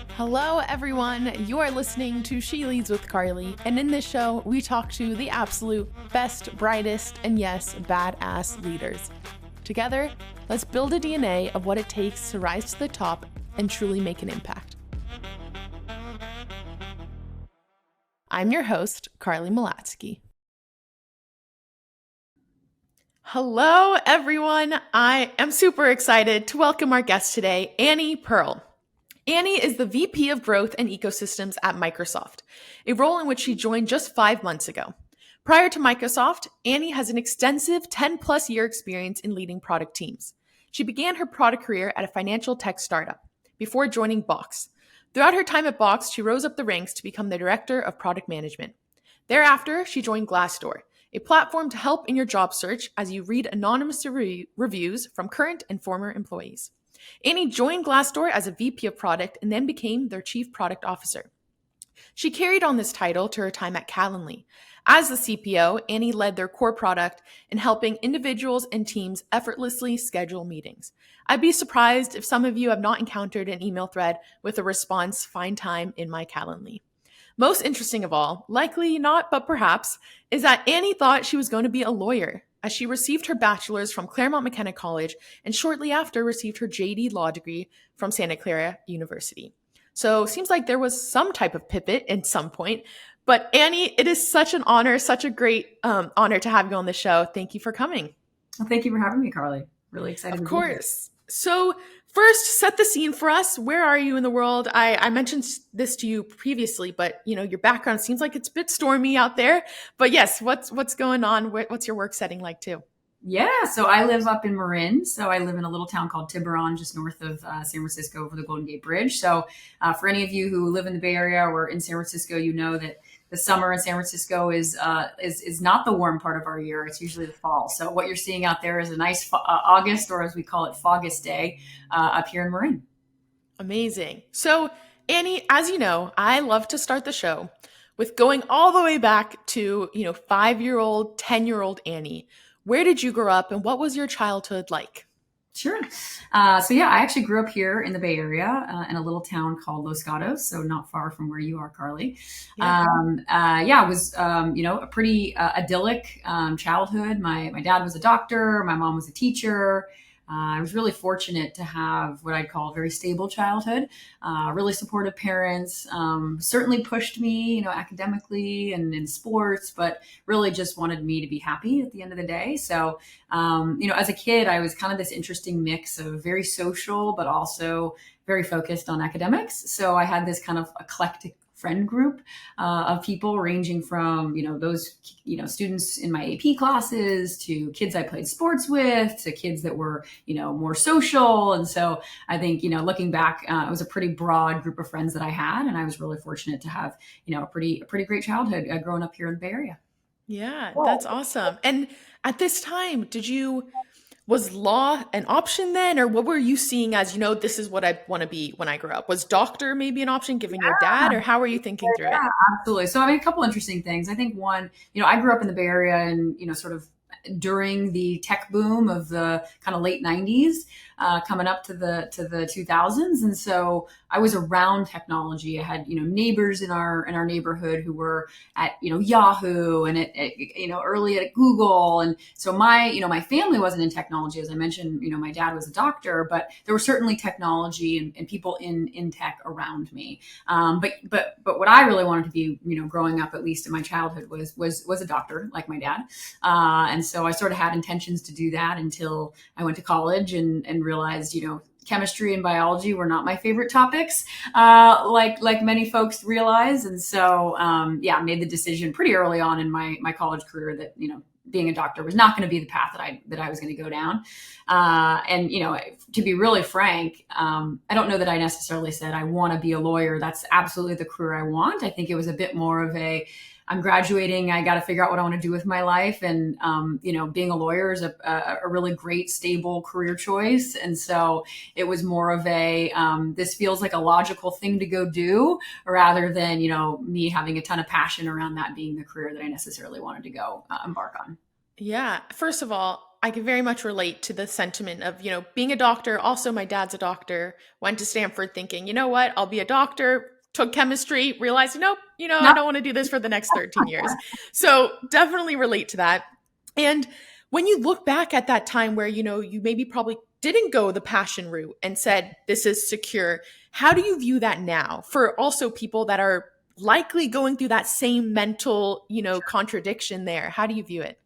Hello, everyone. You are listening to She Leads with Carly, and in this show, we talk to the absolute best, brightest, and yes, badass leaders. Together, let's build a DNA of what it takes to rise to the top and truly make an impact. I'm your host, Carly Malatsky. Hello, everyone. I am super excited to welcome our guest today, Annie Pearl. Annie is the VP of Growth and Ecosystems at Microsoft, a role in which she joined just 5 months ago. Prior to Microsoft, Annie has an extensive 10-plus year experience in leading product teams. She began her product career at a financial tech startup before joining Box. Throughout her time at Box, she rose up the ranks to become the director of product management. Thereafter, she joined Glassdoor, a platform to help in your job search as you read anonymous reviews from current and former employees. Annie joined Glassdoor as a VP of product and then became their chief product officer. She carried on this title to her time at Calendly. As the CPO, Annie led their core product in helping individuals and teams effortlessly schedule meetings. I'd be surprised if some of you have not encountered an email thread with a response, "Find time in my Calendly." Most interesting of all, likely not, but perhaps, is that Annie thought she was going to be a lawyer, as she received her bachelor's from Claremont McKenna College and shortly after received her JD Law degree from Santa Clara University. So seems like there was some type of pivot at some point. But Annie, it is such an honor, such a great honor to have you on the show. Thank you for coming. Well, thank you for having me, Carly. Really excited. Of course. So first, set the scene for us. Where are you in the world? I mentioned this to you previously, but your background seems like it's a bit stormy out there. But yes, what's going on? What's your work setting like too? Yeah, so I live up in Marin. So I live in a little town called Tiburon, just north of San Francisco over the Golden Gate Bridge. So for any of you who live in the Bay Area or in San Francisco, you know that the summer in San Francisco is not the warm part of our year. It's usually the fall. So what you're seeing out there is a nice August, or as we call it, Foggust day up here in Marin. Amazing. So Annie, as you know, I love to start the show with going all the way back to 5-year-old, 10-year-old Annie. Where did you grow up and what was your childhood like? Sure. I actually grew up here in the Bay Area in a little town called Los Gatos, so not far from where you are, Carly. Yeah. It was, a pretty idyllic childhood. My dad was a doctor. My mom was a teacher. I was really fortunate to have what I'd call a very stable childhood, really supportive parents, certainly pushed me, academically and in sports, but really just wanted me to be happy at the end of the day. So, as a kid, I was kind of this interesting mix of very social, but also very focused on academics. So I had this kind of eclectic friend group of people ranging from, those, students in my AP classes to kids I played sports with to kids that were, more social. And so I think, looking back, it was a pretty broad group of friends that I had. And I was really fortunate to have, a pretty great childhood growing up here in the Bay Area. Yeah, that's awesome. And at this time, was law an option then, or what were you seeing as, this is what I want to be when I grow up? Was doctor maybe an option given your dad, or how were you thinking through it? Absolutely. So, a couple interesting things. I think one, I grew up in the Bay Area and, sort of during the tech boom of the kind of late 90s, coming up to the 2000s. And so I was around technology. I had, neighbors in our neighborhood who were at, Yahoo and early at Google. And so my family wasn't in technology. As I mentioned, my dad was a doctor, but there was certainly technology and people in tech around me. But what I really wanted to be, growing up, at least in my childhood, was a doctor like my dad. And so I sort of had intentions to do that until I went to college and realized, chemistry and biology were not my favorite topics, like many folks realize. And so, made the decision pretty early on in my college career that, being a doctor was not going to be the path that I was going to go down. To be really frank, I don't know that I necessarily said I want to be a lawyer. That's absolutely the career I want. I think it was a bit more of I'm graduating. I got to figure out what I want to do with my life. And, being a lawyer is a really great, stable career choice. And so it was more of this feels like a logical thing to go do rather than, me having a ton of passion around that being the career that I necessarily wanted to go embark on. Yeah. First of all, I can very much relate to the sentiment of, being a doctor. Also, my dad's a doctor, went to Stanford thinking, you know what, I'll be a doctor, took chemistry, realized, nope, I No, don't want to do this for the next 13 years. So definitely relate to that. And when you look back at that time where, you maybe probably didn't go the passion route and said, this is secure, how do you view that now for also people that are likely going through that same mental, contradiction there? How do you view it?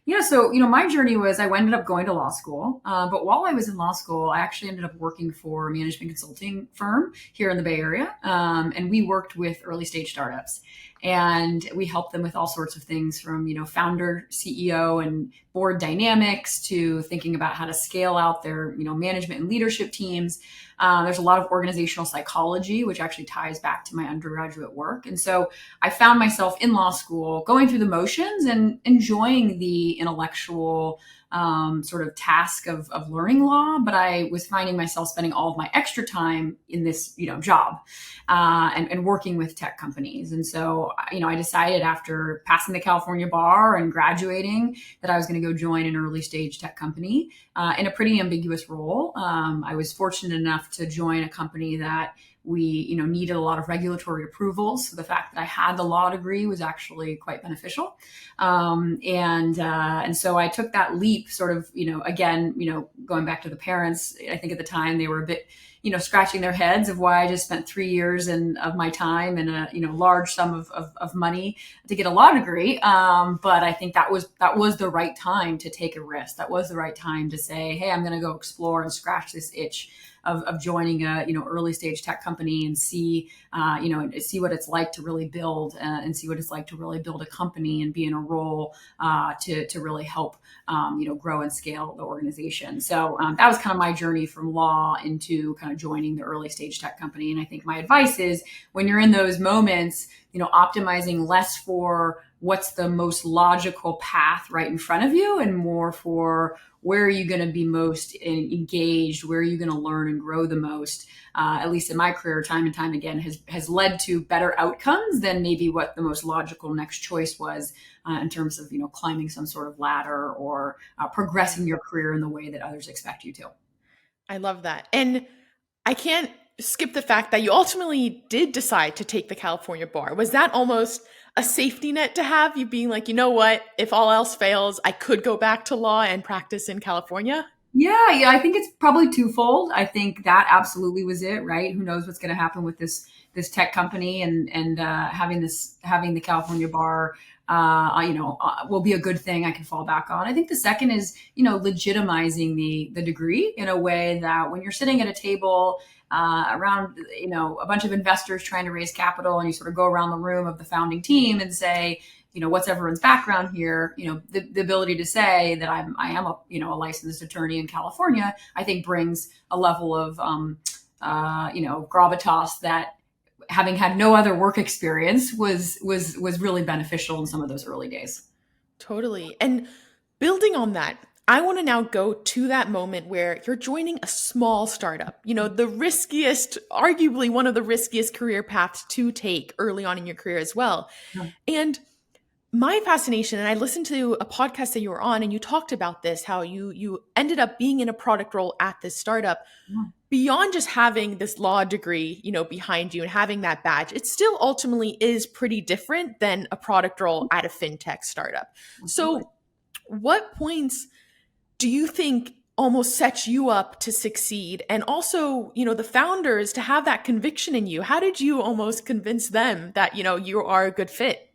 Yeah, so my journey was I ended up going to law school, but while I was in law school, I actually ended up working for a management consulting firm here in the Bay Area, and we worked with early stage startups, and we helped them with all sorts of things from founder, CEO, and board dynamics to thinking about how to scale out their management and leadership teams. There's a lot of organizational psychology, which actually ties back to my undergraduate work, and so I found myself in law school going through the motions and enjoying the intellectual sort of task of learning law, but I was finding myself spending all of my extra time in this job and working with tech companies. And so I decided after passing the California bar and graduating that I was going to go join an early stage tech company in a pretty ambiguous role. I was fortunate enough to join a company that we needed a lot of regulatory approvals, so the fact that I had the law degree was actually quite beneficial, and so I took that leap, sort of again going back to the parents. I think at the time they were a bit scratching their heads of why I just spent 3 years of my time and a large sum of money to get a law degree, but I think that was the right time to take a risk. That was the right time to say, hey, I'm going to go explore and scratch this itch of joining a early stage tech company and see see what it's like to really build and see what it's like to really build a company and be in a role to really help grow and scale the organization. So that was kind of my journey from law into kind of joining the early stage tech company. And I think my advice is when you're in those moments, optimizing less for what's the most logical path right in front of you and more for where are you going to be most engaged, where are you going to learn and grow the most, at least in my career, time and time again, has led to better outcomes than maybe what the most logical next choice was in terms of climbing some sort of ladder or progressing your career in the way that others expect you to. I love that. And I can't skip the fact that you ultimately did decide to take the California bar. Was that almost a safety net to have, you being like, you know what, if all else fails, I could go back to law and practice in California? Yeah, I think it's probably twofold. I think that absolutely was it, right? Who knows what's going to happen with this tech company and having the California bar, will be a good thing I can fall back on. I think the second is legitimizing the degree in a way that when you're sitting at a table around a bunch of investors trying to raise capital, and you sort of go around the room of the founding team and say, what's everyone's background here? The ability to say that I am a licensed attorney in California, I think brings a level of gravitas that, having had no other work experience, was really beneficial in some of those early days. Totally. And building on that, I want to now go to that moment where you're joining a small startup, the riskiest, arguably one of the riskiest career paths to take early on in your career as well. Yeah. And my fascination, and I listened to a podcast that you were on, and you talked about this, how you ended up being in a product role at this startup. Yeah. Beyond just having this law degree, behind you and having that badge, it still ultimately is pretty different than a product role at a fintech startup. Absolutely. So, what points do you think almost sets you up to succeed? And also, the founders to have that conviction in you. How did you almost convince them that, you are a good fit?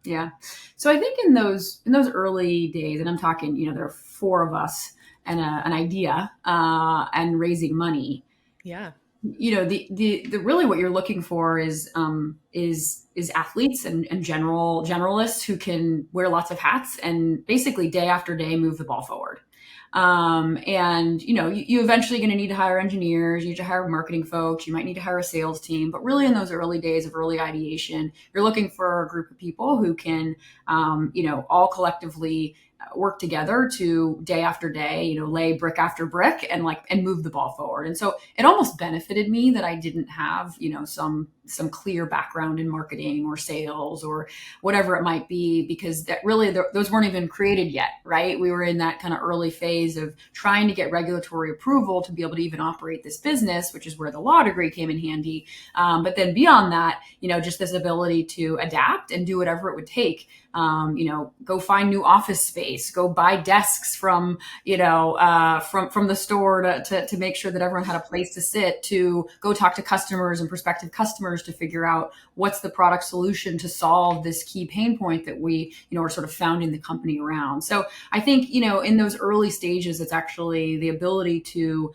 Yeah. So I think in those early days, and I'm talking, there are four of us and an idea and raising money. Yeah. The really what you're looking for is athletes and generalists who can wear lots of hats and basically day after day move the ball forward. And you eventually going to need to hire engineers, you need to hire marketing folks, you might need to hire a sales team, but really in those early days of early ideation, you're looking for a group of people who can all collectively work together to day after day, lay brick after brick and move the ball forward. And so it almost benefited me that I didn't have, some clear background in marketing or sales or whatever it might be, because that really those weren't even created yet, right? We were in that kind of early phase of trying to get regulatory approval to be able to even operate this business, which is where the law degree came in handy. But then beyond that, just this ability to adapt and do whatever it would take. Go find new office space, go buy desks from the store to make sure that everyone had a place to sit, to go talk to customers and prospective customers to figure out what's the product solution to solve this key pain point that we, are sort of founding the company around. So I think, in those early stages, it's actually the ability to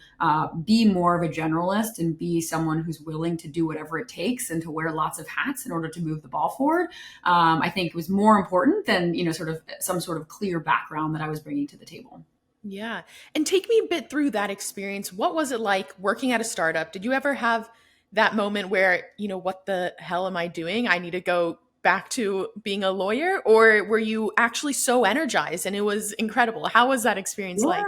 be more of a generalist and be someone who's willing to do whatever it takes and to wear lots of hats in order to move the ball forward. I think was more important than, sort of some sort of clear background that I was bringing to the table. Yeah. And take me a bit through that experience. What was it like working at a startup? Did you ever have that moment where, what the hell am I doing? I need to go back to being a lawyer? Or were you actually so energized and it was incredible? How was that experience Yeah. like?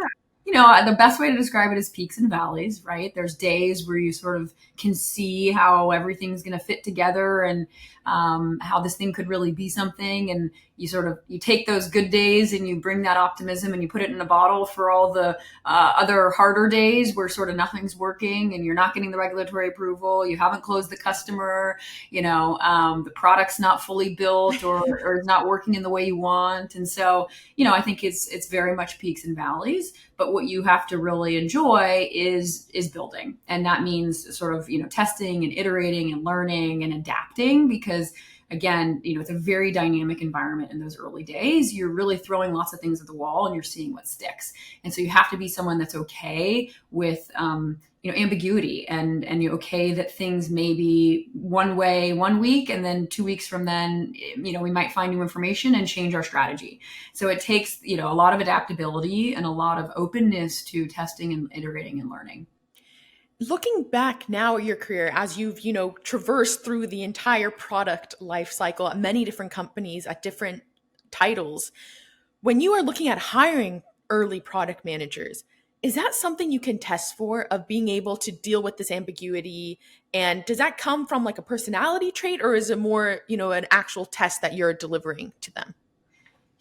The best way to describe it is peaks and valleys, right? There's days where you sort of can see how everything's going to fit together and how this thing could really be something. And you take those good days and you bring that optimism and you put it in a bottle for all the other harder days where sort of nothing's working and you're not getting the regulatory approval. You haven't closed the customer, the product's not fully built or is not working in the way you want. And so, I think it's very much peaks and valleys. But what you have to really enjoy is building. And that means sort of, testing and iterating and learning and adapting, because again, it's a very dynamic environment in those early days. You're really throwing lots of things at the wall and you're seeing what sticks. And so you have to be someone that's okay with, ambiguity and you're okay that things may be one way one week and then 2 weeks from then, we might find new information and change our strategy. So it takes, a lot of adaptability and a lot of openness to testing and iterating and learning. Looking back now at your career as you've, traversed through the entire product life cycle at many different companies at different titles, when you are looking at hiring early product managers, is that something you can test for of being able to deal with this ambiguity? And does that come from like a personality trait or is it more, an actual test that you're delivering to them?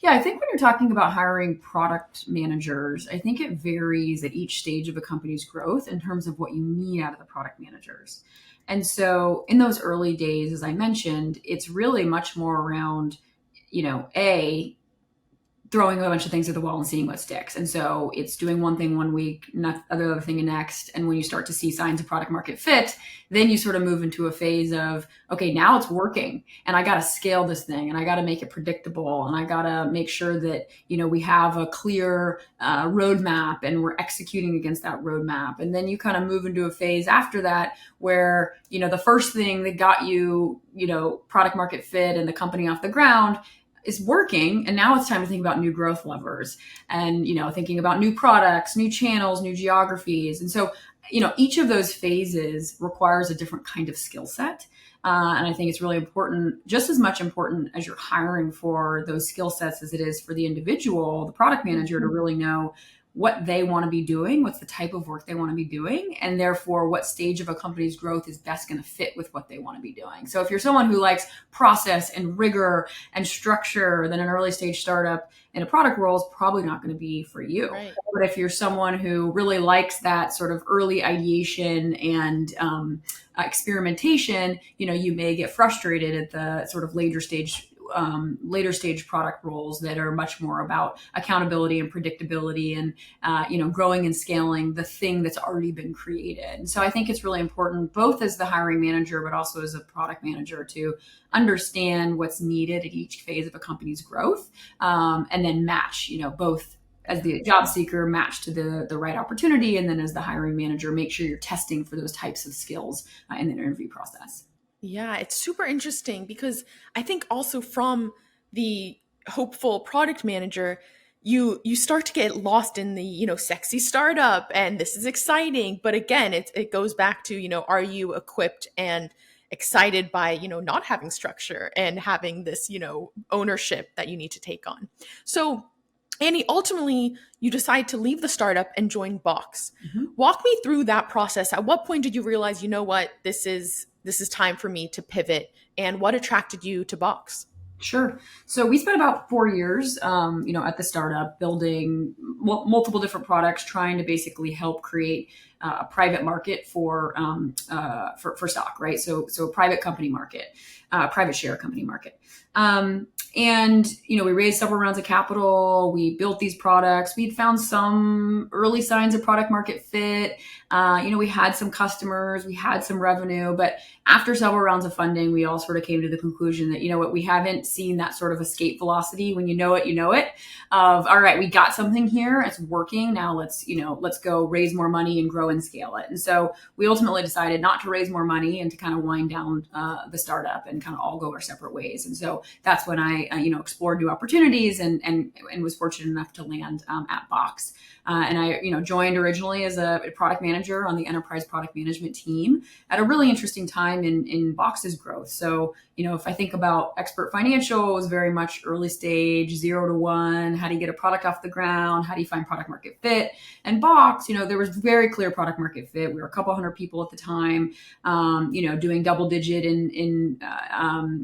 Yeah, I think when you're talking about hiring product managers, I think it varies at each stage of a company's growth in terms of what you need out of the product managers. And so in those early days, as I mentioned, it's really much more around, A, throwing a bunch of things at the wall and seeing what sticks. And so it's doing one thing one week, not other thing next. And when you start to see signs of product market fit, then you sort of move into a phase of, okay, now it's working and I got to scale this thing and I got to make it predictable. And I got to make sure that, we have a clear roadmap and we're executing against that roadmap. And then you kind of move into a phase after that where, the first thing that got you, product market fit and the company off the ground is working. And now it's time to think about new growth levers and, thinking about new products, new channels, new geographies. And so, each of those phases requires a different kind of skill set. And I think it's really important, just as much important as you're hiring for those skill sets as it is for the individual, the product manager, to really know what they want to be doing, what's the type of work they want to be doing, and therefore what stage of a company's growth is best going to fit with what they want to be doing. So if you're someone who likes process and rigor and structure, then an early stage startup in a product role is probably not going to be for you. Right. But if you're someone who really likes that sort of early ideation and experimentation, you may get frustrated at the sort of later stage product roles that are much more about accountability and predictability and growing and scaling the thing that's already been created. And so I think it's really important, both as the hiring manager but also as a product manager, to understand what's needed at each phase of a company's growth, and then match both as the job seeker, match to the right opportunity, and then as the hiring manager, make sure you're testing for those types of skills in the interview process. Yeah, it's super interesting because I think also from the hopeful product manager, you start to get lost in the, sexy startup and this is exciting. But again, it goes back to, are you equipped and excited by, not having structure and having this, ownership that you need to take on. So Annie, ultimately, you decide to leave the startup and join Box. Mhm. Walk me through that process. At what point did you realize, you know what, this is time for me to pivot, and what attracted you to Box? Sure. So we spent about 4 years, at the startup, building multiple different products, trying to basically help create a private market for stock, right? So a private company market, private share company market. And we raised several rounds of capital. We built these products. We'd found some early signs of product market fit. We had some customers, we had some revenue, but after several rounds of funding, we all sort of came to the conclusion that, what, we haven't seen that sort of escape velocity when you know it, of, all right, we got something here, it's working. Now let's go raise more money and grow and scale it. And so we ultimately decided not to raise more money and to kind of wind down the startup and kind of all go our separate ways. And so that's when I, explored new opportunities and was fortunate enough to land at Box. And I, joined originally as a product manager on the enterprise product management team at a really interesting time in Box's growth. So, if I think about Expert Financial, it was very much early stage, 0 to 1. How do you get a product off the ground? How do you find product market fit? And Box, there was very clear product market fit. We were a couple hundred people at the time, doing double digit in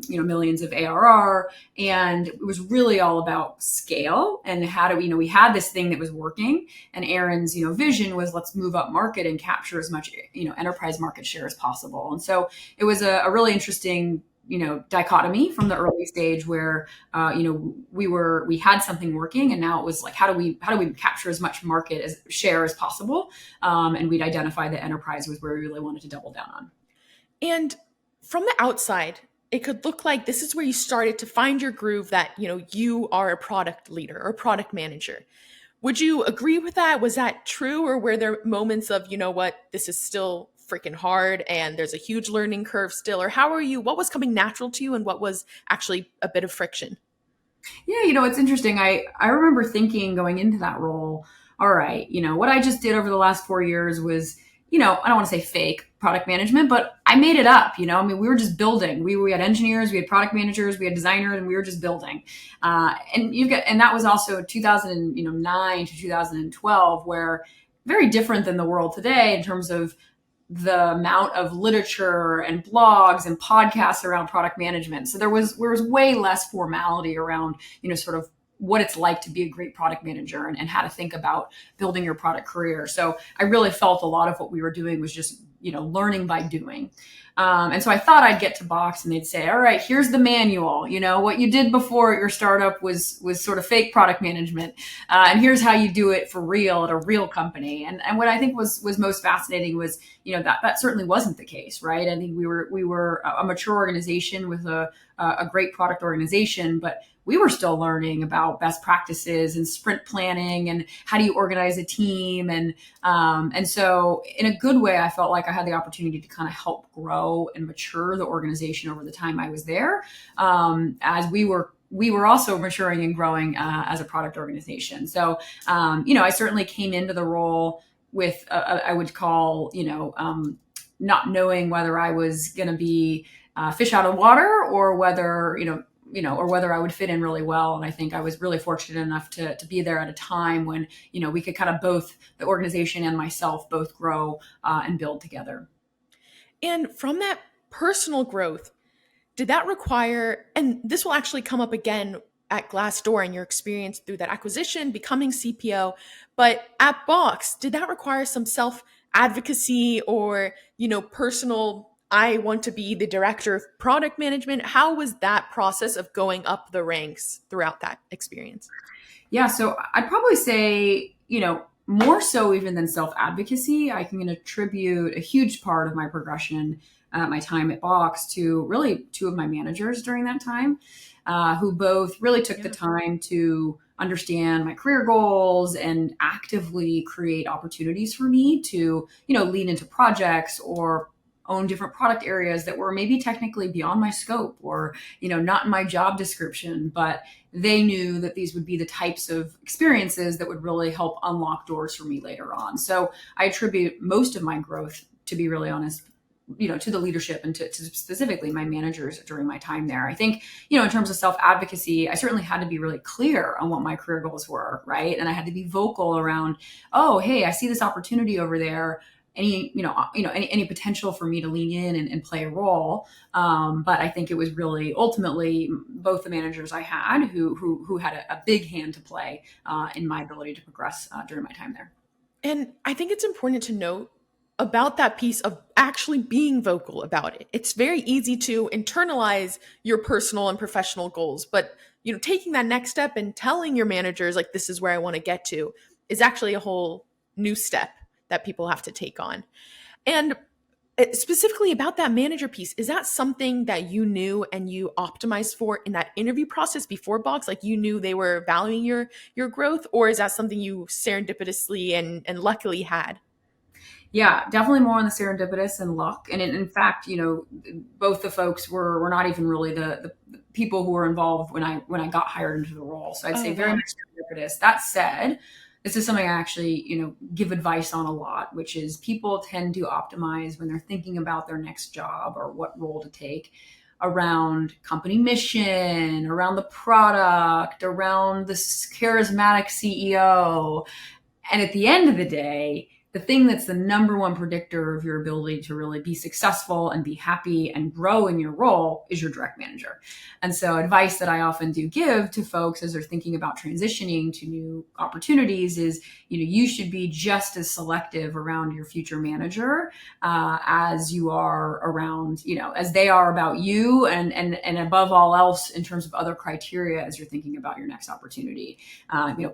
millions of ARR. And it was really all about scale and how do we had this thing that was working. And Aaron's, vision was, let's move up market and capture as much, enterprise market share as possible. And so it was a really interesting, dichotomy from the early stage where, we had something working, and now it was like, how do we capture as much market as share as possible? And we'd identify that enterprise was where we really wanted to double down on. And from the outside, it could look like this is where you started to find your groove, that, you are a product leader or product manager. Would you agree with that? Was that true? Or were there moments of, you know what, this is still freaking hard and there's a huge learning curve still? Or what was coming natural to you and what was actually a bit of friction? Yeah, it's interesting. I remember thinking going into that role, all right, what I just did over the last 4 years was, I don't want to say fake product management, but I made it up. I mean, we were just building. We had engineers, we had product managers, we had designers, and we were just building. And that was also 2009 to 2012, where very different than the world today in terms of the amount of literature and blogs and podcasts around product management. So there was way less formality around, sort of what it's like to be a great product manager and how to think about building your product career. So I really felt a lot of what we were doing was just, learning by doing. And so I thought I'd get to Box and they'd say, all right, here's the manual. What you did before at your startup was sort of fake product management. And here's how you do it for real at a real company. And what I think was most fascinating was, that certainly wasn't the case, right? I think we were a mature organization with a great product organization, but we were still learning about best practices and sprint planning and how do you organize a team. And so in a good way, I felt like I had the opportunity to kind of help grow and mature the organization over the time I was there, as we were also maturing and growing as a product organization. So, I certainly came into the role with, I would call, not knowing whether I was going to be fish out of water or whether, or whether I would fit in really well. And I think I was really fortunate enough to be there at a time when, we could kind of both, the organization and myself, both grow and build together. And from that personal growth, did that require, and this will actually come up again at Glassdoor and your experience through that acquisition, becoming CPO, but at Box, did that require some self advocacy or, personal, I want to be the director of product management? How was that process of going up the ranks throughout that experience? Yeah, so I'd probably say, more so even than self advocacy, I can attribute a huge part of my progression, my time at Box, to really two of my managers during that time, who both really took the Yeah. time to understand my career goals and actively create opportunities for me to, lean into projects or own different product areas that were maybe technically beyond my scope or, not in my job description, but they knew that these would be the types of experiences that would really help unlock doors for me later on. So I attribute most of my growth, to be really honest, to the leadership and to specifically my managers during my time there. I think, in terms of self advocacy, I certainly had to be really clear on what my career goals were, right? And I had to be vocal around, oh, hey, I see this opportunity over there. Any potential for me to lean in and play a role. But I think it was really ultimately both the managers I had who had a big hand to play in my ability to progress during my time there. And I think it's important to note about that piece of actually being vocal about it. It's very easy to internalize your personal and professional goals, but taking that next step and telling your managers like this is where I want to get to is actually a whole new step that people have to take on. And specifically about that manager piece, is that something that you knew and you optimized for in that interview process before Box? Like you knew they were valuing your growth, or is that something you serendipitously and luckily had? Yeah, definitely more on the serendipitous and luck. And in fact, both the folks were not even really the people who were involved when I got hired into the role. So I'd Oh say very wow. much serendipitous. That said, this is something I actually, give advice on a lot, which is people tend to optimize when they're thinking about their next job or what role to take around company mission, around the product, around the charismatic CEO. And at the end of the day, the thing that's the number one predictor of your ability to really be successful and be happy and grow in your role is your direct manager. And so, advice that I often do give to folks as they're thinking about transitioning to new opportunities is, you should be just as selective around your future manager as you are around, as they are about you, and above all else in terms of other criteria as you're thinking about your next opportunity.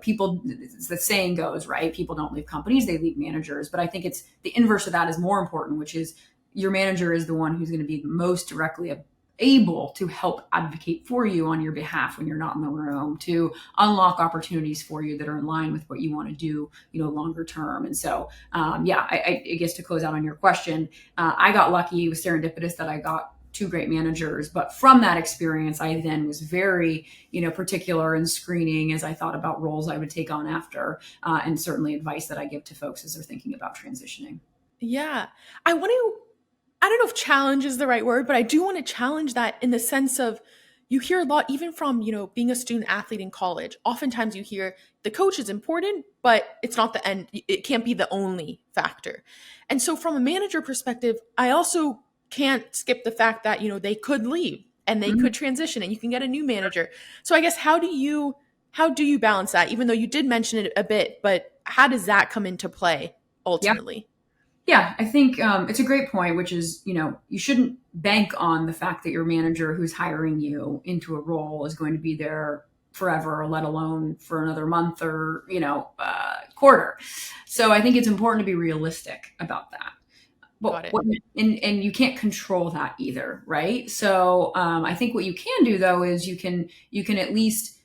People, the saying goes, right? People don't leave companies, they leave managers. But I think it's the inverse of that is more important, which is your manager is the one who's going to be most directly able to help advocate for you on your behalf when you're not in the room, to unlock opportunities for you that are in line with what you want to do, longer term. And so, I guess to close out on your question, I got lucky. It was serendipitous that I got two great managers, but from that experience I then was very particular in screening as I thought about roles I would take on after, and certainly advice that I give to folks as they're thinking about transitioning. Yeah. I want to, I don't know if challenge is the right word, but I do want to challenge that in the sense of you hear a lot, even from, being a student athlete in college. Oftentimes you hear the coach is important, but it's not the end. It can't be the only factor. And so from a manager perspective, I also can't skip the fact that, they could leave and they Mhm. could transition and you can get a new manager. So I guess how do you balance that? Even though you did mention it a bit, but how does that come into play Yeah. ultimately? Yeah, I think it's a great point, which is, you shouldn't bank on the fact that your manager who's hiring you into a role is going to be there forever, let alone for another month or, quarter. So I think it's important to be realistic about that. Got But it. and you can't control that either, right? So I think what you can do though is you can at least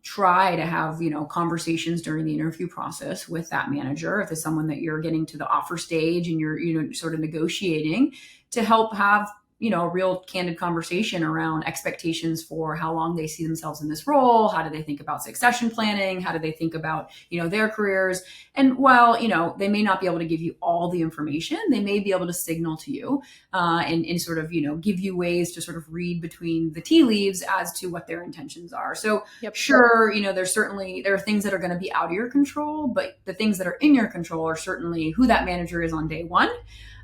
try to have conversations during the interview process with that manager if it's someone that you're getting to the offer stage and you're sort of negotiating, to help have a real candid conversation around expectations for how long they see themselves in this role. How do they think about succession planning? How do they think about their careers? And while they may not be able to give you all the information, they may be able to signal to you and sort of give you ways to sort of read between the tea leaves as to what their intentions are. So Yep. sure, there are things that are going to be out of your control, but the things that are in your control are certainly who that manager is on day one.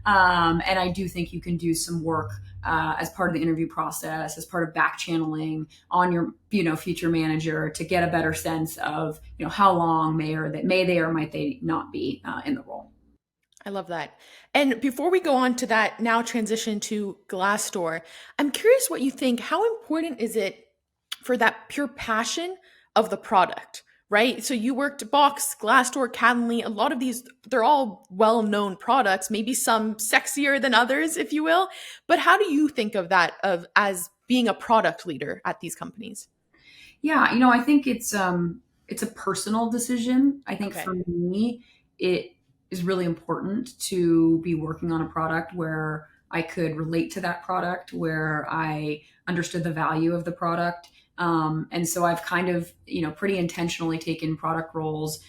And I do think you can do some work as part of the interview process, as part of back channeling on your future manager to get a better sense of how long may they or might they not be in the role. I love that. And before we go on to that now transition to Glassdoor, I'm curious what you think. How important is it for that pure passion of the product, right? So you worked Box, Glassdoor, Calendly, a lot of these, they're all well-known products, maybe some sexier than others, if you will. But how do you think of that of as being a product leader at these companies? Yeah, I think it's a personal decision. I think Okay. for me, it is really important to be working on a product where I could relate to that product, where I understood the value of the product. And so I've kind of, pretty intentionally taken product roles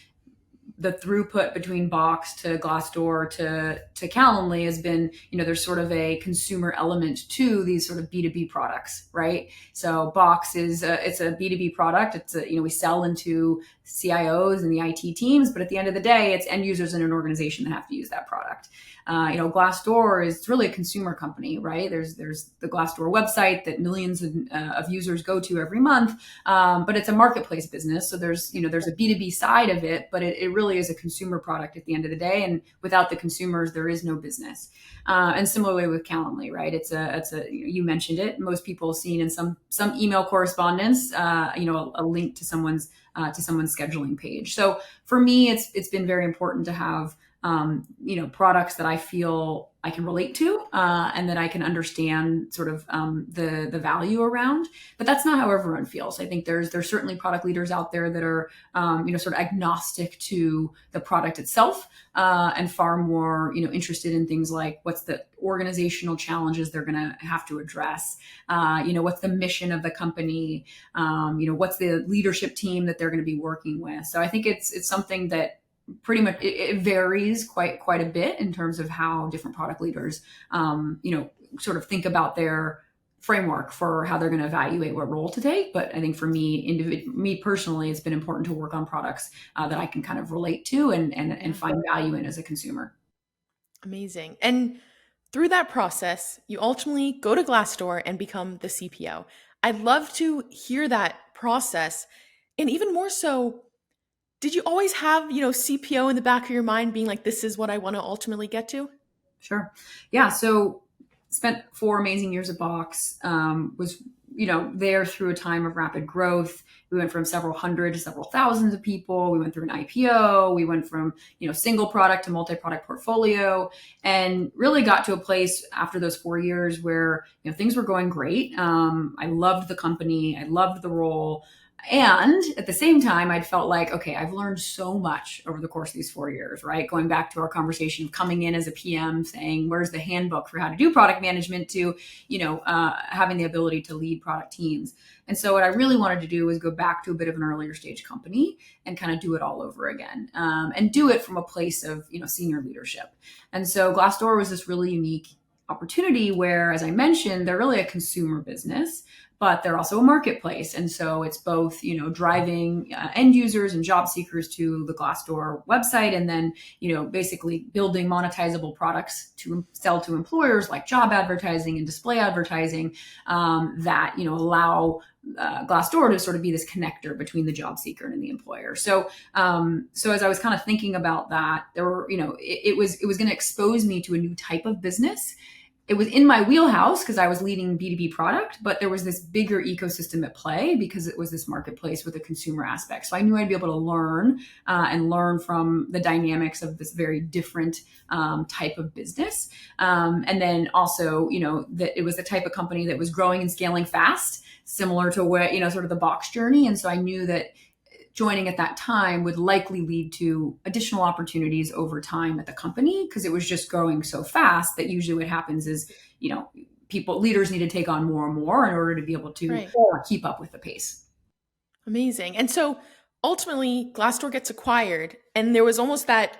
the throughput between Box to Glassdoor to Calendly has been, there's sort of a consumer element to these sort of B2B products, right? So Box it's a B2B product. It's we sell into CIOs and the IT teams, but at the end of the day, it's end users in an organization that have to use that product. Glassdoor is really a consumer company, right? There's the Glassdoor website that millions of users go to every month, but it's a marketplace business. So there's a B2B side of it, but it really is a consumer product at the end of the day. And without the consumers, there is no business. And similarly with Calendly, right? It's a you mentioned it. Most people have seen in some email correspondence, a link to someone's scheduling page. So for me, it's been very important to have products that I feel I can relate to, and that I can understand sort of the value around. But that's not how everyone feels. I think there's certainly product leaders out there that are sort of agnostic to the product itself, and far more interested in things like what's the organizational challenges they're going to have to address. What's the mission of the company? What's the leadership team that they're going to be working with? So I think it's something that pretty much it varies quite a bit in terms of how different product leaders sort of think about their framework for how they're going to evaluate what role to take. But I think for me personally, it's been important to work on products that I can kind of relate to and find value in as a consumer. Amazing. And through that process, you ultimately go to Glassdoor and become the CPO. I'd love to hear that process. And even more so, did you always have, CPO in the back of your mind being like, this is what I want to ultimately get to? Sure. Yeah. So spent 4 amazing years at Box, was, there through a time of rapid growth. We went from several hundred to several thousands of people. We went through an IPO. We went from, single product to multi-product portfolio, and really got to a place after those 4 years where, things were going great. I loved the company. I loved the role. And at the same time, I'd felt like, okay, I've learned so much over the course of these 4 years, right? Going back to our conversation of coming in as a PM, saying, where's the handbook for how to do product management, to, having the ability to lead product teams. And so what I really wanted to do was go back to a bit of an earlier stage company and kind of do it all over again, and do it from a place of, senior leadership. And so Glassdoor was this really unique opportunity where, as I mentioned, they're really a consumer business, but they're also a marketplace. And so it's both, driving end users and job seekers to the Glassdoor website, and then, basically building monetizable products to sell to employers like job advertising and display advertising, that, allow Glassdoor to sort of be this connector between the job seeker and the employer. So as I was kind of thinking about that, there were, it was going to expose me to a new type of business. It was in my wheelhouse because I was leading B2B product, but there was this bigger ecosystem at play because it was this marketplace with a consumer aspect. So I knew I'd be able to learn and learn from the dynamics of this very different type of business. And then also, that it was the type of company that was growing and scaling fast, similar to where, sort of the Box journey. And so I knew that joining at that time would likely lead to additional opportunities over time at the company, because it was just growing so fast that usually what happens is, leaders need to take on more and more in order to be able to keep up with the pace. Amazing. And so ultimately Glassdoor gets acquired, and there was almost that,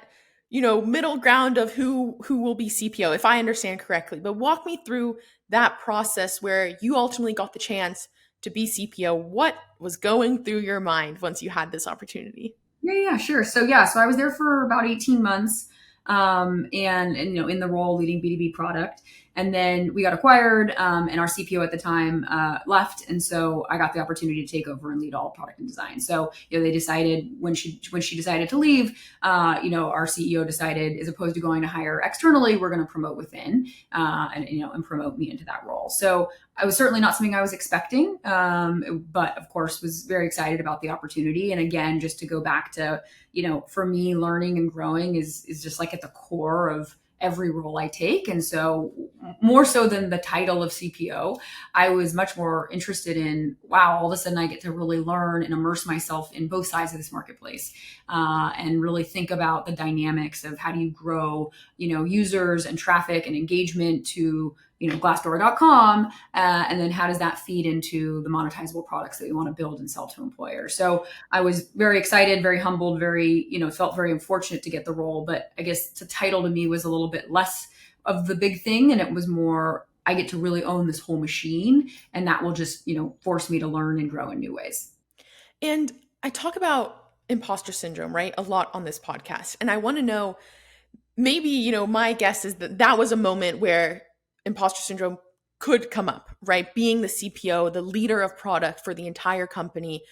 middle ground of who will be CPO, if I understand correctly. But walk me through that process where you ultimately got the chance to be CPO. What was going through your mind once you had this opportunity? Yeah, sure. So I was there for about 18 months, and in the role leading B2B product. And then we got acquired, and our CPO at the time left, and so I got the opportunity to take over and lead all product and design. So they decided when she decided to leave, our CEO decided, as opposed to going to hire externally, we're going to promote within, and promote me into that role. So I was certainly not something I was expecting, but of course was very excited about the opportunity. And again, just to go back to, for me, learning and growing is just like at the core of every role I take. And so more so than the title of CPO, I was much more interested in, wow, all of a sudden I get to really learn and immerse myself in both sides of this marketplace, and really think about the dynamics of how do you grow, users and traffic and engagement to, Glassdoor.com, and then how does that feed into the monetizable products that we want to build and sell to employers. So I was very excited, very humbled, very, felt very unfortunate to get the role, but I guess the title to me was a little bit less of the big thing. And it was more, I get to really own this whole machine, and that will just, force me to learn and grow in new ways. And I talk about imposter syndrome, right, a lot on this podcast. And I want to know, maybe, my guess is that that was a moment where imposter syndrome could come up, right? Being the CPO, the leader of product for the entire company.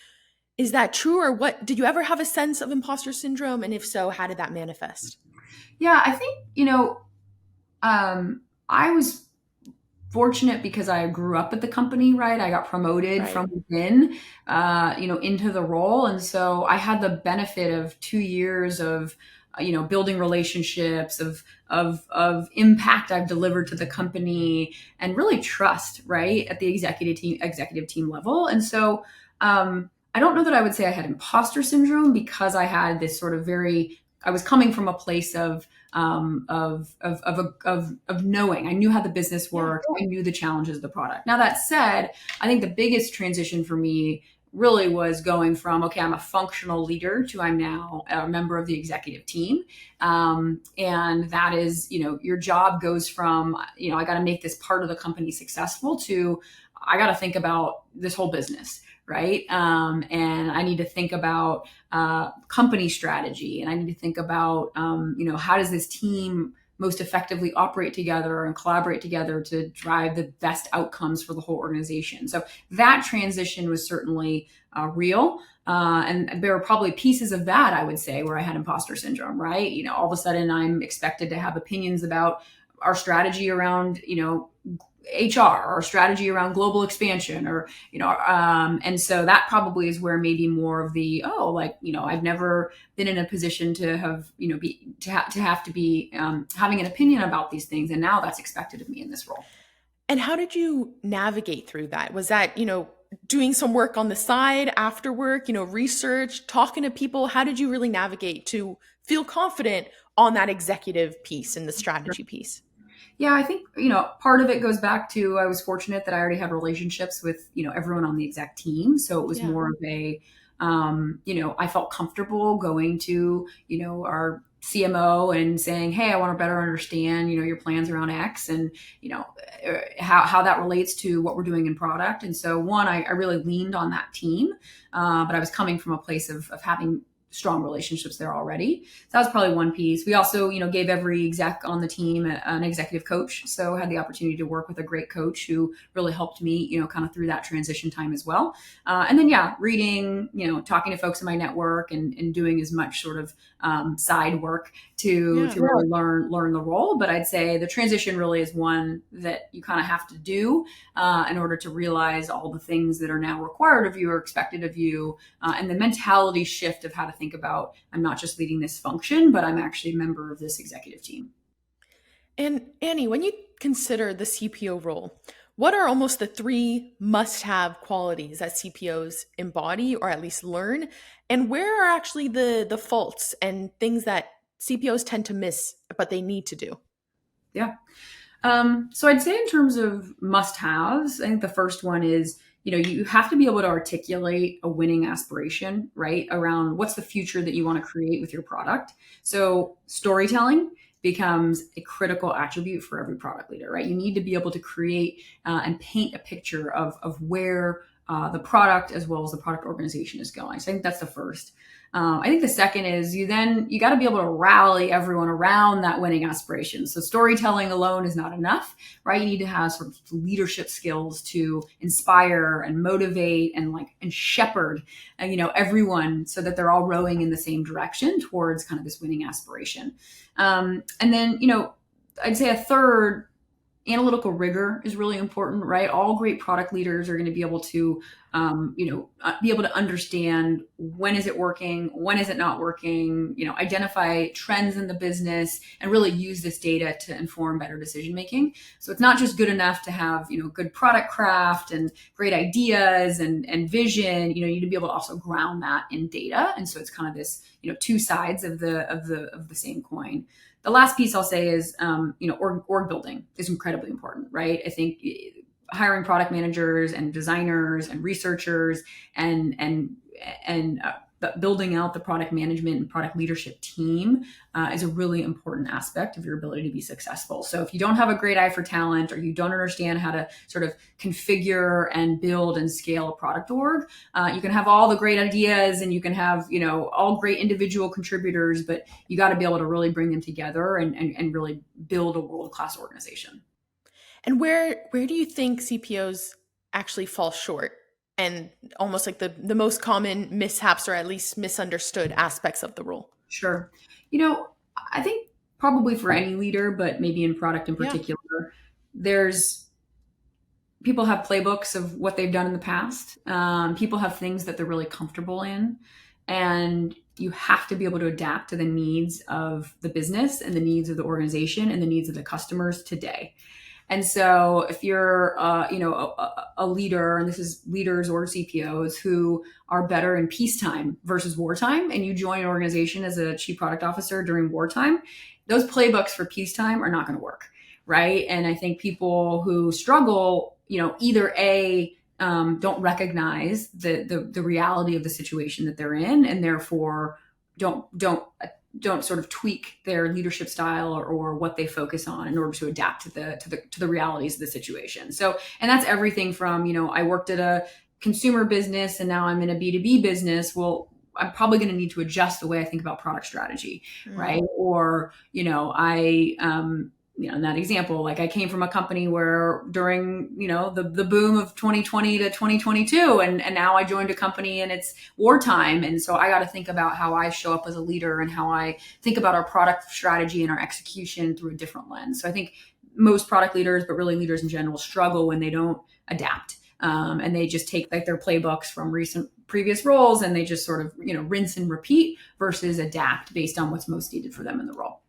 Is that true, or what? Did you ever have a sense of imposter syndrome? And if so, how did that manifest? Yeah, I think, I was fortunate because I grew up at the company, right? I got promoted Right. from within, into the role. And so I had the benefit of 2 years of, building relationships, of impact I've delivered to the company, and really trust, right, at the executive team level. And so, I don't know that I would say I had imposter syndrome, because I had this sort of I was coming from a place of knowing. I knew how the business Yeah. worked. I knew the challenges of the product. Now, that said, I think the biggest transition for me really was going from, okay, I'm a functional leader, to I'm now a member of the executive team. And that is, your job goes from, I got to make this part of the company successful, to I got to think about this whole business, right? And I need to think about company strategy, and I need to think about, how does this team most effectively operate together and collaborate together to drive the best outcomes for the whole organization. So that transition was certainly real. And there were probably pieces of that, I would say, where I had imposter syndrome, right? All of a sudden I'm expected to have opinions about our strategy around, HR, or strategy around global expansion, or, and so that probably is where maybe more of the, I've never been in a position to have, have to be having an opinion about these things. And now that's expected of me in this role. And how did you navigate through that? Was that, doing some work on the side after work, research, talking to people? How did you really navigate to feel confident on that executive piece and the strategy piece? Yeah, I think, part of it goes back to, I was fortunate that I already had relationships with, everyone on the exec team. So it was Yeah. more of a, I felt comfortable going to, our CMO and saying, hey, I want to better understand, your plans around X, and, how that relates to what we're doing in product. And so, one, I really leaned on that team, but I was coming from a place of having strong relationships there already. So that was probably one piece. We also, gave every exec on the team an executive coach. So I had the opportunity to work with a great coach who really helped me, kind of through that transition time as well. And then, yeah, reading, talking to folks in my network, and doing as much sort of side work to Yeah. really learn the role. But I'd say the transition really is one that you kind of have to do in order to realize all the things that are now required of you or expected of you, and the mentality shift of how to think about, I'm not just leading this function, but I'm actually a member of this executive team. And Annie, when you consider the CPO role, what are almost the three must have qualities that CPOs embody or at least learn? And where are actually the faults and things that CPOs tend to miss, but they need to do? Yeah. So I'd say in terms of must-haves, I think the first one is, you have to be able to articulate a winning aspiration, right, around what's the future that you want to create with your product. So storytelling becomes a critical attribute for every product leader, right? You need to be able to create and paint a picture of where the product as well as the product organization is going. So I think that's the first. I think the second is you got to be able to rally everyone around that winning aspiration. So storytelling alone is not enough, right? You need to have sort of leadership skills to inspire and motivate and shepherd, everyone, so that they're all rowing in the same direction towards kind of this winning aspiration. And then, I'd say a third Analytical rigor is really important, right? All great product leaders are going to be able to, be able to understand when is it working, when is it not working, identify trends in the business and really use this data to inform better decision making. So it's not just good enough to have, good product craft and great ideas and vision. You need to be able to also ground that in data. And so it's kind of this, two sides of the same coin. The last piece I'll say is, org building is incredibly important, right? I think hiring product managers and designers and researchers and building out the product management and product leadership team is a really important aspect of your ability to be successful. So if you don't have a great eye for talent, or you don't understand how to sort of configure and build and scale a product org, you can have all the great ideas and you can have, all great individual contributors, but you got to be able to really bring them together and really build a world-class organization. And where do you think CPOs actually fall short? And almost like the most common mishaps or at least misunderstood aspects of the role? Sure. I think probably for any leader, but maybe in product in Yeah. particular, there's people have playbooks of what they've done in the past. People have things that they're really comfortable in, and you have to be able to adapt to the needs of the business and the needs of the organization and the needs of the customers today. And so if you're, a leader, and this is leaders or CPOs who are better in peacetime versus wartime, and you join an organization as a chief product officer during wartime, those playbooks for peacetime are not going to work, right? And I think people who struggle, either don't recognize the reality of the situation that they're in, and therefore don't sort of tweak their leadership style or what they focus on in order to adapt to the realities of the situation. So, and that's everything from, I worked at a consumer business and now I'm in a B2B business. Well, I'm probably going to need to adjust the way I think about product strategy, right? Or, in that example, like I came from a company where during, the boom of 2020 to 2022, and now I joined a company and it's wartime. And so I got to think about how I show up as a leader and how I think about our product strategy and our execution through a different lens. So I think most product leaders, but really leaders in general, struggle when they don't adapt. And they just take like their playbooks from previous roles and they just sort of, rinse and repeat versus adapt based on what's most needed for them in the role.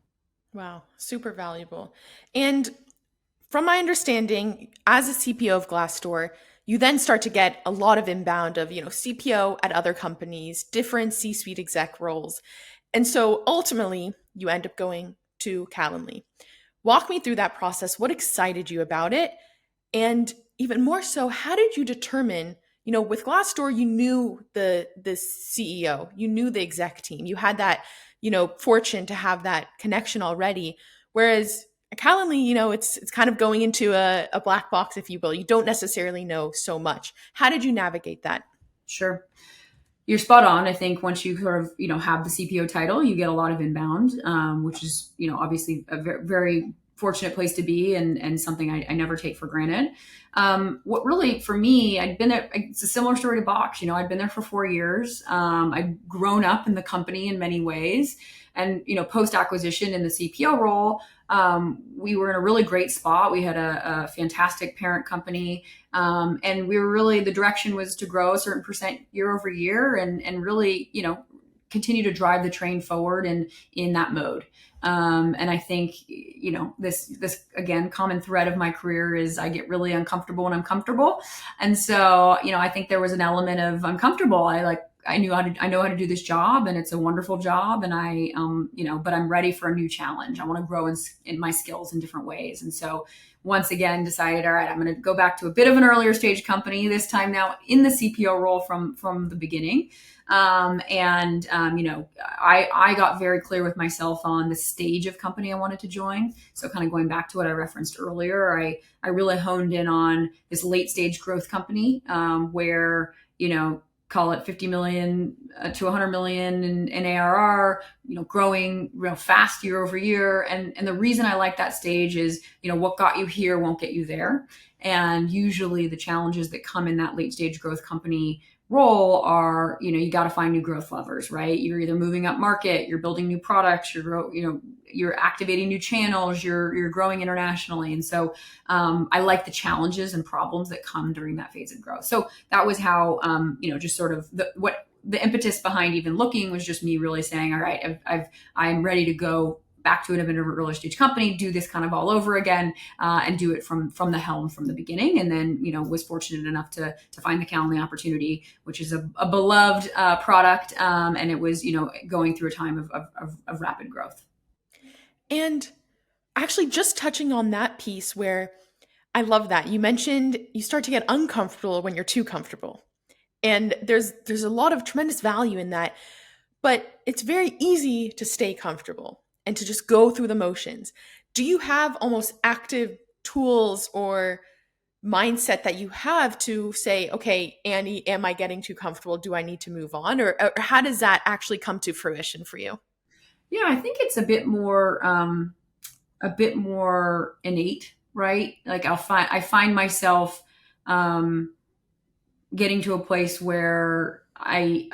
Wow, super valuable. And from my understanding, as a CPO of Glassdoor, you then start to get a lot of inbound of, CPO at other companies, different C-suite exec roles. And so ultimately, you end up going to Calendly. Walk me through that process. What excited you about it? And even more so, how did you determine, with Glassdoor, you knew the CEO, you knew the exec team, you had that, fortune to have that connection already. Whereas Calendly, it's kind of going into a black box, if you will. You don't necessarily know so much. How did you navigate that? Sure. You're spot on. I think once you sort of, have the CPO title, you get a lot of inbound, which is, obviously a very, very fortunate place to be and something I never take for granted. What really, for me, I'd been there, it's a similar story to Box. I'd been there for 4 years. I'd grown up in the company in many ways. And, post acquisition in the CPO role, we were in a really great spot. We had a fantastic parent company. And we were really, the direction was to grow a certain percent year over year and really, continue to drive the train forward in that mode. And I think, this again, common thread of my career is I get really uncomfortable when I'm comfortable. And so, I think there was an element of uncomfortable. I know how to do this job and it's a wonderful job. And but I'm ready for a new challenge. I want to grow in my skills in different ways. And so once again decided, all right, I'm going to go back to a bit of an earlier stage company, this time now in the CPO role from the beginning. I got very clear with myself on the stage of company I wanted to join. So kind of going back to what I referenced earlier, I really honed in on this late stage growth company, where, call it 50 million to 100 million in ARR, growing real fast year over year. And the reason I like that stage is, what got you here won't get you there. And usually the challenges that come in that late stage growth company role are, you got to find new growth levers, right? You're either moving up market, you're building new products, you're, you're activating new channels, you're growing internationally. And so I like the challenges and problems that come during that phase of growth. So that was how, just sort of what the impetus behind even looking was just me really saying, all right, I'm ready to go back to it. I've been a early stage company, do this kind of all over again, and do it from the helm from the beginning. And then, was fortunate enough to find the Calendly opportunity, which is a beloved product. And it was, going through a time of rapid growth. And actually, just touching on that piece where I love that you mentioned you start to get uncomfortable when you're too comfortable. And there's a lot of tremendous value in that, but it's very easy to stay comfortable and to just go through the motions. Do you have almost active tools or mindset that you have to say, okay, Annie, am I getting too comfortable? Do I need to move on? Or how does that actually come to fruition for you? Yeah, I think it's a bit more innate, right? Like I find myself um, getting to a place where I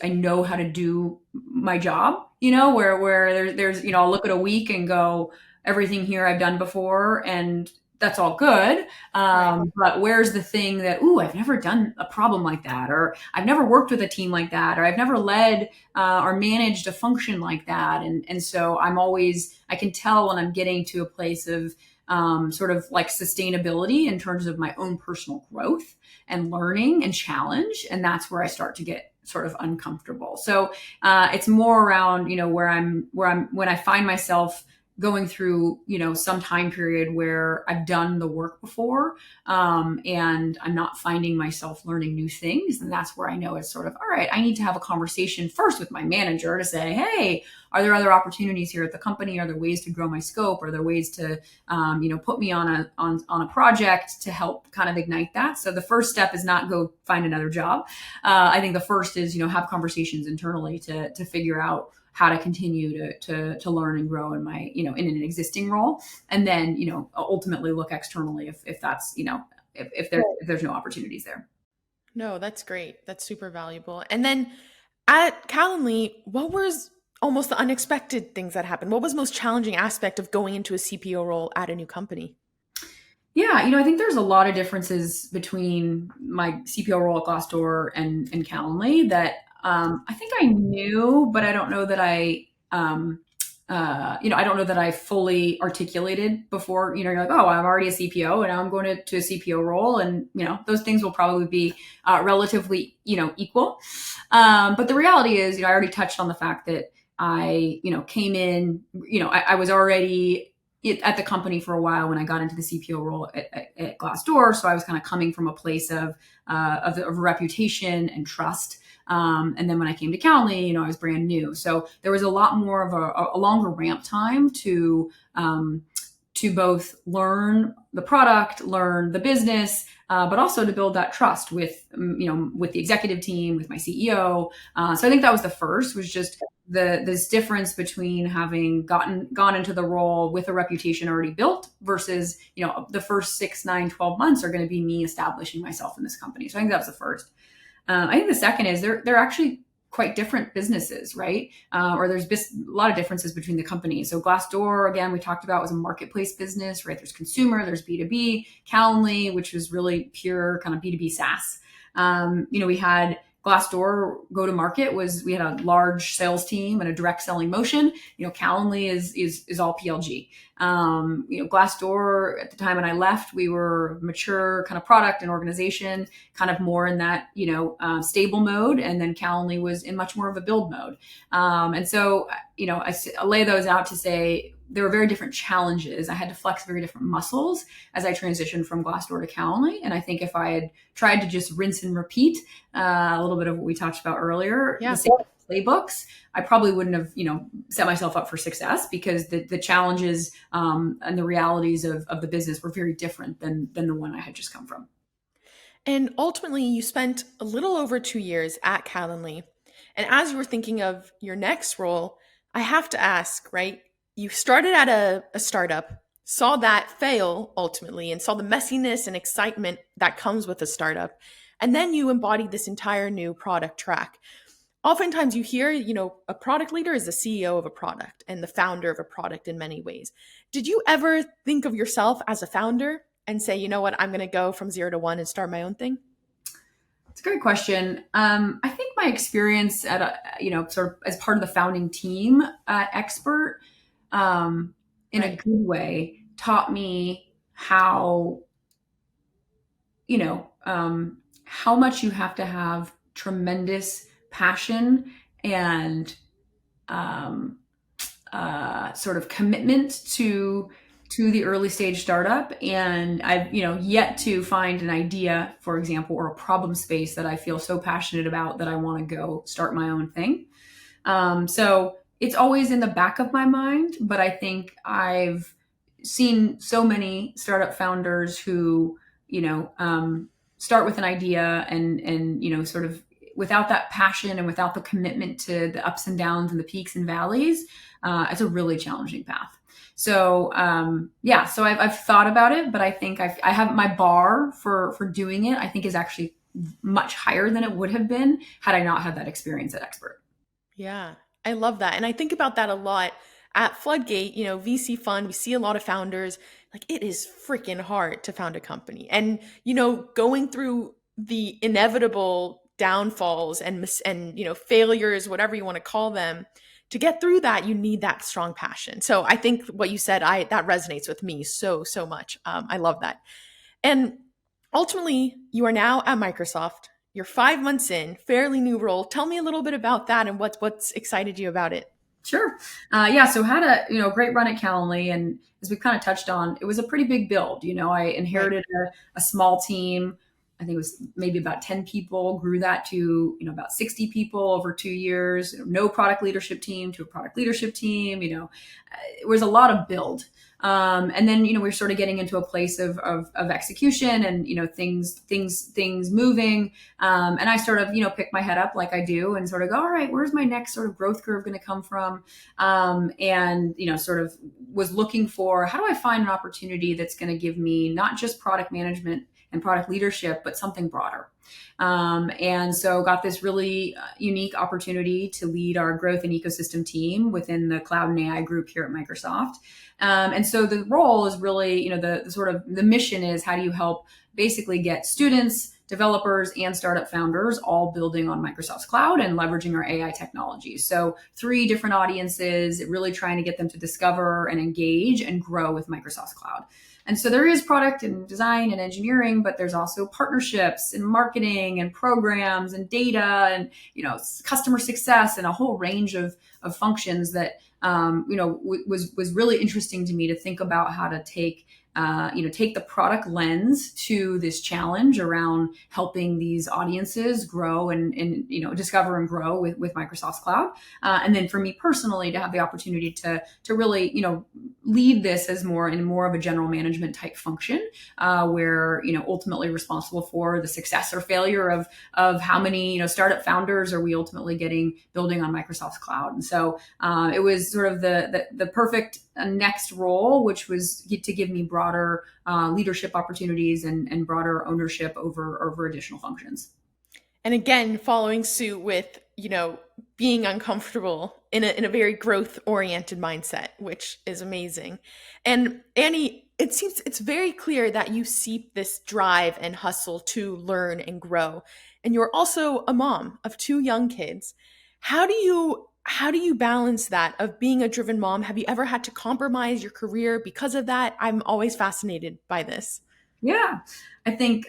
know how to do my job, where there's, I'll look at a week and go, everything here I've done before, and that's all good. Right. But where's the thing that, ooh, I've never done a problem like that, or I've never worked with a team like that, or I've never led or managed a function like that. And so I can tell when I'm getting to a place of sort of like sustainability in terms of my own personal growth and learning and challenge. And that's where I start to get sort of uncomfortable. So it's more around, when I find myself going through, some time period where I've done the work before, and I'm not finding myself learning new things. And that's where I know it's sort of, all right, I need to have a conversation first with my manager to say, hey, are there other opportunities here at the company? Are there ways to grow my scope? Are there ways to, put me on a project to help kind of ignite that? So the first step is not go find another job. I think the first is, have conversations internally to figure out how to continue to learn and grow in my, in an existing role. And then, ultimately look externally if that's, if there's no opportunities there. No, that's great. That's super valuable. And then at Calendly, what was almost the unexpected things that happened? What was the most challenging aspect of going into a CPO role at a new company? Yeah, I think there's a lot of differences between my CPO role at Glassdoor and Calendly that I think I knew, but I don't know that I don't know that I fully articulated before. You're like, oh, I'm already a CPO, and now I'm going to a CPO role, and those things will probably be relatively equal. But the reality is, I already touched on the fact that I came in, I was already at the company for a while when I got into the CPO role at Glassdoor. So I was kind of coming from a place of reputation and trust. And then when I came to Calendly, I was brand new. So there was a lot more of a longer ramp time to both learn the product, learn the business, but also to build that trust with the executive team, with my CEO. So I think that was the first, was just this difference between having gone into the role with a reputation already built versus the first 6, 9, 12 months are going to be me establishing myself in this company. So I think that was the first. I think the second is they're actually quite different businesses, right? Or there's a lot of differences between the companies. So Glassdoor, again, we talked about, was a marketplace business, right? There's consumer, there's B2B. Calendly, which was really pure kind of B2B SaaS. We had Glassdoor go to market we had a large sales team and a direct selling motion. Calendly is all PLG. Glassdoor, at the time when I left, we were mature kind of product and organization, kind of more in that, stable mode. And then Calendly was in much more of a build mode. And so, I lay those out to say, there were very different challenges. I had to flex very different muscles as I transitioned from Glassdoor to Calendly. And I think if I had tried to just rinse and repeat a little bit of what we talked about earlier, Yeah. the same playbooks, I probably wouldn't have, set myself up for success, because the challenges and the realities of the business were very different than the one I had just come from. And ultimately, you spent a little over 2 years at Calendly. And as you were thinking of your next role, I have to ask, right? You started at a startup, saw that fail ultimately, and saw the messiness and excitement that comes with a startup. And then you embodied this entire new product track. oftentimes you hear, a product leader is the CEO of a product and the founder of a product in many ways. Did you ever think of yourself as a founder and say, you know what, I'm going to go from 0 to 1 and start my own thing? It's a great question. I think my experience at sort of as part of the founding team at Expert, in a Right. good way, taught me how you know how much you have to have tremendous passion and um, sort of commitment to the early stage startup. And I've yet to find an idea, for example, or a problem space that I feel so passionate about that I want to go start my own thing. So it's always in the back of my mind, but I think I've seen so many startup founders who, start with an idea and, sort of without that passion and without the commitment to the ups and downs and the peaks and valleys, it's a really challenging path. So yeah, so I've thought about it, but I think I have my bar for doing it. I think is actually much higher than it would have been had I not had that experience at Expert. Yeah, I love that. And I think about that a lot at Floodgate, VC fund, we see a lot of founders. Like it is freaking hard to found a company. And, going through the inevitable downfalls and failures, whatever you want to call them, to get through that, you need that strong passion. So I think what you said, that resonates with me so much. I love that. And ultimately, you are now at Microsoft. You're 5 months in, fairly new role. Tell me a little bit about that and what's excited you about it. Sure. Yeah. So had a great run at Calendly, and as we've kind of touched on, it was a pretty big build. I Right. inherited a small team. I think it was maybe about 10 people. Grew that to about 60 people over 2 years. No product leadership team to a product leadership team. It was a lot of build. And then we're sort of getting into a place of execution and things moving. And I sort of pick my head up like I do and sort of go, all right, where's my next sort of growth curve going to come from? And sort of was looking for, how do I find an opportunity that's going to give me not just product management and product leadership, but something broader. And so got this really unique opportunity to lead our growth and ecosystem team within the cloud and AI group here at Microsoft. And so the role is really, the sort of the mission is, how do you help basically get students, developers, and startup founders all building on Microsoft's cloud and leveraging our AI technologies. So 3 different audiences, really trying to get them to discover and engage and grow with Microsoft's cloud. And so there is product and design and engineering, but there's also partnerships and marketing and programs and data and customer success and a whole range of functions that was really interesting to me to think about how to take take the product lens to this challenge around helping these audiences grow and discover and grow with Microsoft's cloud. And then for me personally, to have the opportunity to really lead this as more of a general management type function, where ultimately responsible for the success or failure of how many startup founders are we ultimately getting building on Microsoft's cloud. And so it was sort of the perfect next role, which was to give me broader leadership opportunities and broader ownership over additional functions. And again, following suit with, being uncomfortable in a very growth oriented mindset, which is amazing. And Annie, it seems it's very clear that you seep this drive and hustle to learn and grow. And you're also a mom of 2 young kids. How do you balance that of being a driven mom? Have you ever had to compromise your career because of that? I'm always fascinated by this. Yeah, I think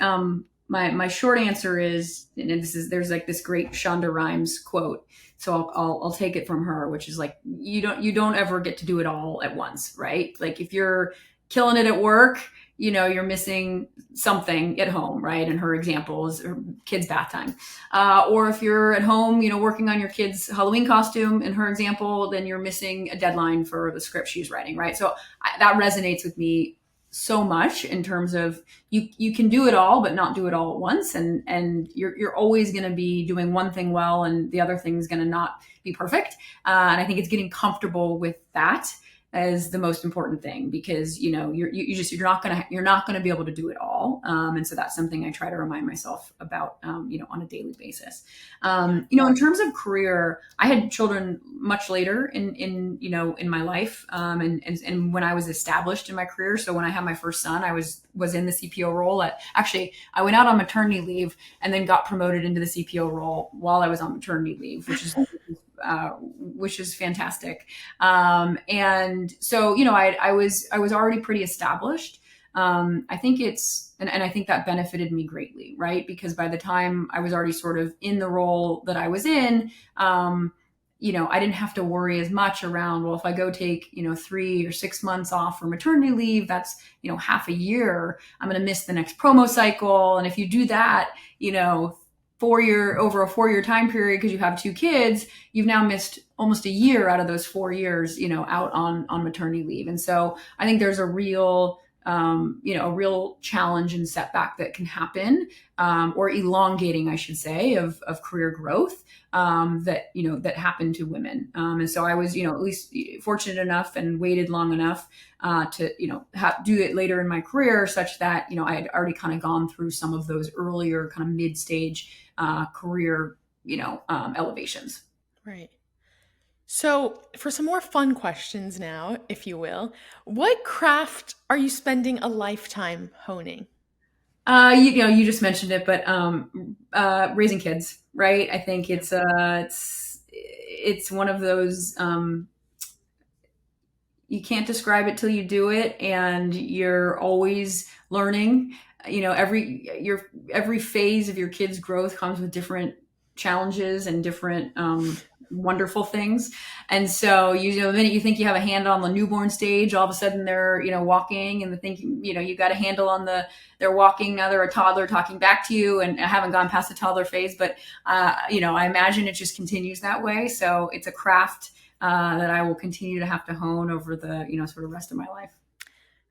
my short answer is, and there's like this great Shonda Rhimes quote, so I'll take it from her, which is like, you don't ever get to do it all at once, right? Like if you're killing it at work, you're missing something at home, right? And her example is her kid's bath time. Or if you're at home, working on your kid's Halloween costume, in her example, then you're missing a deadline for the script she's writing, right? So that resonates with me so much in terms of you can do it all but not do it all at once, and you're always going to be doing one thing well and the other thing's going to not be perfect, and I think it's getting comfortable with that, as the most important thing, because you're not gonna be able to do it all, and so that's something I try to remind myself about, on a daily basis. Yeah. In terms of career, I had children much later in my life, and when I was established in my career. So when I had my first son, I was in the CPO role. I went out on maternity leave and then got promoted into the CPO role while I was on maternity leave, which is fantastic. And so, I was already pretty established. I think and I think that benefited me greatly, right? Because by the time I was already sort of in the role that I was in, I didn't have to worry as much around, well, if I go take, 3 or 6 months off for maternity leave, that's, half a year. I'm going to miss the next promo cycle. And if you do that, over a 4-year time period, because you have 2 kids, you've now missed almost a year out of those 4 years, out on maternity leave. And so I think there's a real challenge and setback that can happen, or elongating, I should say, of career growth, that happened to women. And so I was, at least fortunate enough and waited long enough to, do it later in my career, such that, I had already kind of gone through some of those earlier kind of mid-stage career, elevations. Right. So, for some more fun questions now, if you will, what craft are you spending a lifetime honing? You just mentioned it, but raising kids, right? I think it's one of those, you can't describe it till you do it, and you're always learning. Every phase of your kid's growth comes with different challenges and different wonderful things. And so, the minute you think you have a handle on the newborn stage, all of a sudden they're, walking, and you got a handle on they're walking. Now they're a toddler talking back to you, and I haven't gone past the toddler phase, but, I imagine it just continues that way. So it's a craft that I will continue to have to hone over the, sort of rest of my life.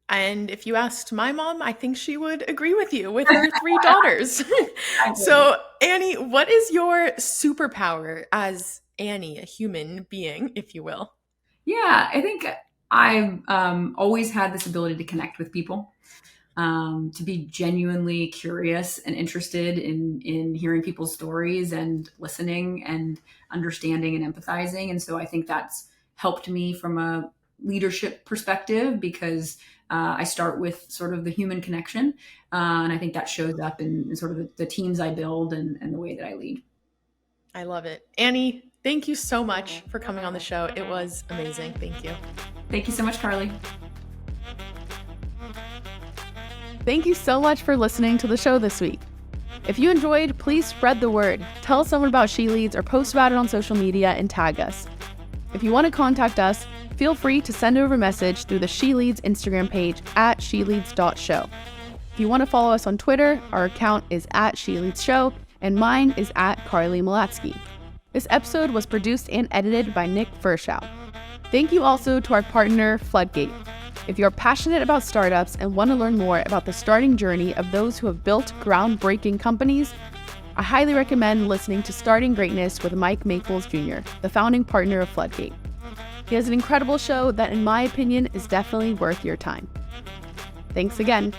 And if you asked my mom, I think she would agree with you with her 3 daughters. So, Annie, what is your superpower as Annie, a human being, if you will? Yeah, I think I've always had this ability to connect with people, to be genuinely curious and interested in hearing people's stories and listening and understanding and empathizing. And so I think that's helped me from a leadership perspective, because I start with sort of the human connection. And I think that shows up in sort of the teams I build and the way that I lead. I love it. Annie, thank you so much for coming on the show. It was amazing. Thank you. Thank you so much, Carly. Thank you so much for listening to the show this week. If you enjoyed, please spread the word. Tell someone about She Leads or post about it on social media and tag us. If you want to contact us, feel free to send over a message through the She Leads Instagram page at sheleads.show. If you want to follow us on Twitter, our account is at SheLeadsShow, and mine is at Carly Malatsky. This episode was produced and edited by Nick Verschow. Thank you also to our partner, Floodgate. If you're passionate about startups and want to learn more about the starting journey of those who have built groundbreaking companies, I highly recommend listening to Starting Greatness with Mike Maples Jr., the founding partner of Floodgate. He has an incredible show that, in my opinion, is definitely worth your time. Thanks again.